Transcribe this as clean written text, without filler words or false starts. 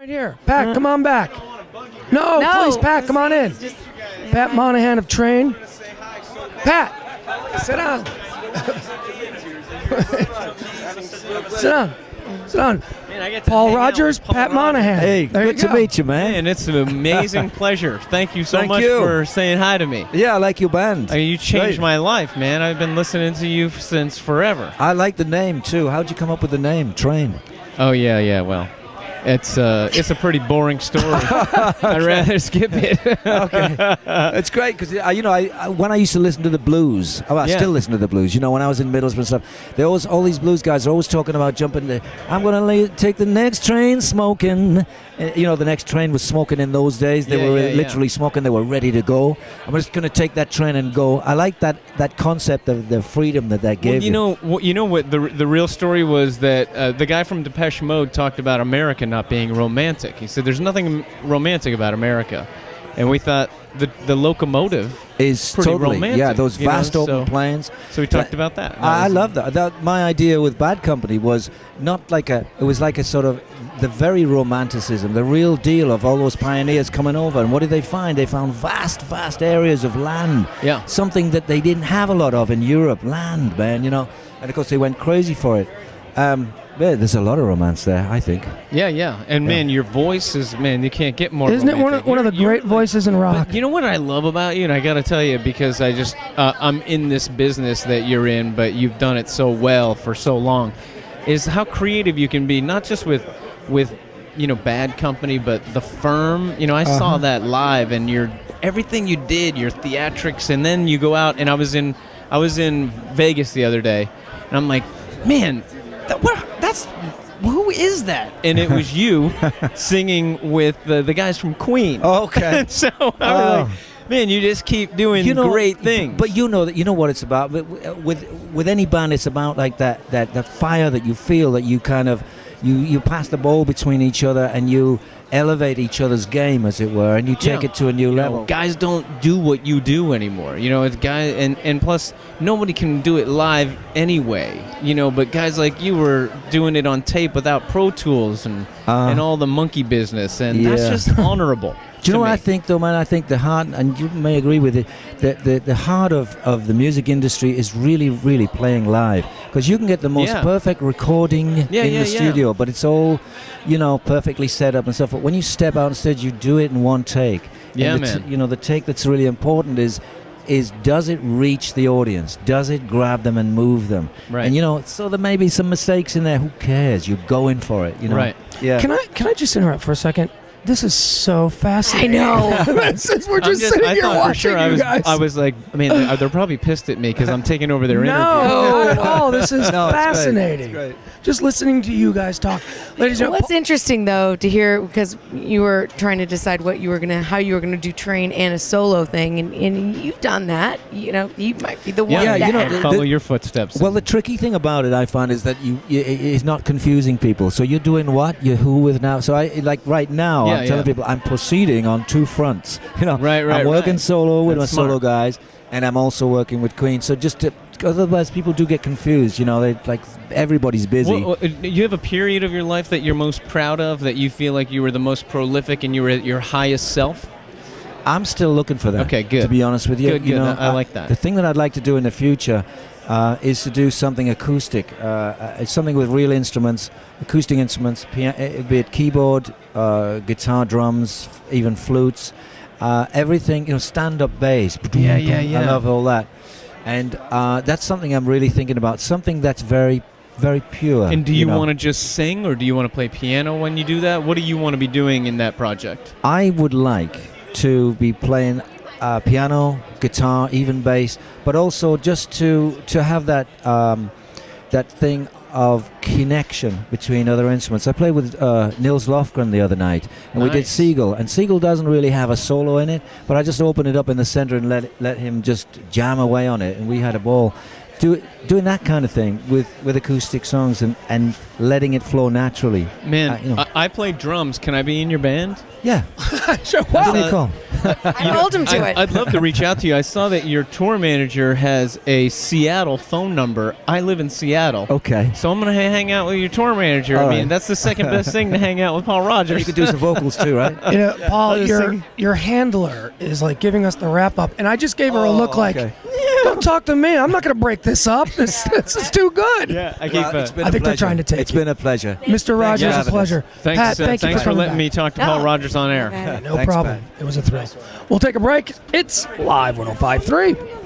Right here. Pat, come on back. No, please, Pat, come on in. Pat Monahan of Train. Pat, sit down. Sit down. Sit down. Man, Paul Rodgers, Pat Monahan. Hey, there good to meet you, man. And it's an amazing pleasure. Thank you so Thank much you. for saying hi to me. Yeah, I like your band. You changed Great. my life, man. I've been listening to you since forever. I like the name, too. How'd you come up with the name, Train? Oh, yeah, well. It's a pretty boring story. I'd rather skip it. Okay. It's great because, I when I used to listen to the blues, I still listen to the blues, when I was in Middlesbrough and stuff, all these blues guys are always talking about jumping, I'm going to take the next train smoking. The next train was smoking in those days. They were literally smoking. They were ready to go. I'm just going to take that train and go. I like that concept of the freedom that gave you. You know what the real story was that the guy from Depeche Mode talked about America not being romantic. He said there's nothing romantic about America, and we thought the locomotive is pretty totally romantic. those vast open plains. So we talked about that. I love that. My idea with Bad Company was not like it was like a sort of the very romanticism, the real deal of all those pioneers coming over. And what did they find? They found vast areas of land. Yeah. Something that they didn't have a lot of in Europe. Land, man, And of course they went crazy for it. There's a lot of romance there, I think. Yeah. And man, your voice is, you can't get more Isn't romantic. it one of the great voices in rock? But you know what I love about you? And I got to tell you, because I'm in this business that you're in, but you've done it so well for so long, is how creative you can be, not just with Bad Company, but The Firm. I saw that live, and everything you did, your theatrics, and then you go out, and I was in Vegas the other day, and I'm like, man, who is that? And it was you singing with the guys from Queen. Oh, okay. So I was like, man, you just keep doing great things. But you know what it's about. With any band, it's about like that fire that you feel, that you kind of you pass the ball between each other and you elevate each other's game, as it were, and you take it to a new level. Guys don't do what you do anymore. It's guys, and plus nobody can do it live anyway. But guys like you were doing it on tape without Pro Tools and all the monkey business, and that's just honorable. Do you know what I think, though, man? I think the heart, and you may agree with it, that the heart of the music industry is really, really playing live. Because you can get the most perfect recording in the studio, but it's all, perfectly set up and stuff. But when you step out on stage, you do it in one take. Yeah, man. The take that's really important is does it reach the audience? Does it grab them and move them? Right. And, so there may be some mistakes in there. Who cares? You're going for it, Right. Yeah. Can I just interrupt for a second? This is so fascinating. I know. We're just sitting here watching sure you guys. I was like, they're probably pissed at me because I'm taking over their interview. No, not at all. This is fascinating. It's great. Just listening to you guys talk. Ladies and What's interesting though to hear, because you were trying to decide how you were gonna do Train and a solo thing, and you've done that. You might be the one. Yeah, follow your footsteps. Well, the tricky thing about it, I find, is that it's not confusing people. So you're doing what? You're who with now? So right now, I'm telling people I'm proceeding on two fronts. I'm working solo with my solo guys, and I'm also working with Queen. So otherwise people do get confused. Everybody's busy. Well, you have a period of your life that you're most proud of, that you feel like you were the most prolific and you were at your highest self? I'm still looking for that. Okay, good. To be honest with you, Good. I like that. The thing that I'd like to do in the future is to do something acoustic, something with real instruments, acoustic instruments, be it keyboard, guitar, drums, even flutes, everything. Stand-up bass. Yeah. I love all that, and that's something I'm really thinking about. Something that's very, very pure. And do you want to just sing, or do you want to play piano when you do that? What do you want to be doing in that project? I would like to be playing piano, guitar, even bass, but also just to have that thing of connection between other instruments. I played with Nils Lofgren the other night, and we did Seagull, and Seagull doesn't really have a solo in it, but I just opened it up in the center and let him just jam away on it, and we had a ball. Doing that kind of thing with acoustic songs and letting it flow naturally. Man, I play drums. Can I be in your band? Yeah. Sure. What do you call? I told him to it. I'd love to reach out to you. I saw that your tour manager has a Seattle phone number. I live in Seattle. Okay. So I'm going to hang out with your tour manager. All I mean, right. that's the second best thing to hang out with Paul Rodgers. You could do some vocals too, right? You know, Paul, Just sing. your handler is like giving us the wrap up, and I just gave her a look like, okay. don't talk to me. I'm not going to break this up. This is too good. Yeah, I keep. Well, it's been I a think they're pleasure. trying to take It's you. been a pleasure. Mr. Rogers, for a having us. pleasure. thanks, Pat, thank you thanks for for coming letting back. me talk to Paul No. Rodgers on air. No Thanks, problem. Pat. It was a thrill. We'll take a break. It's Live 105.3.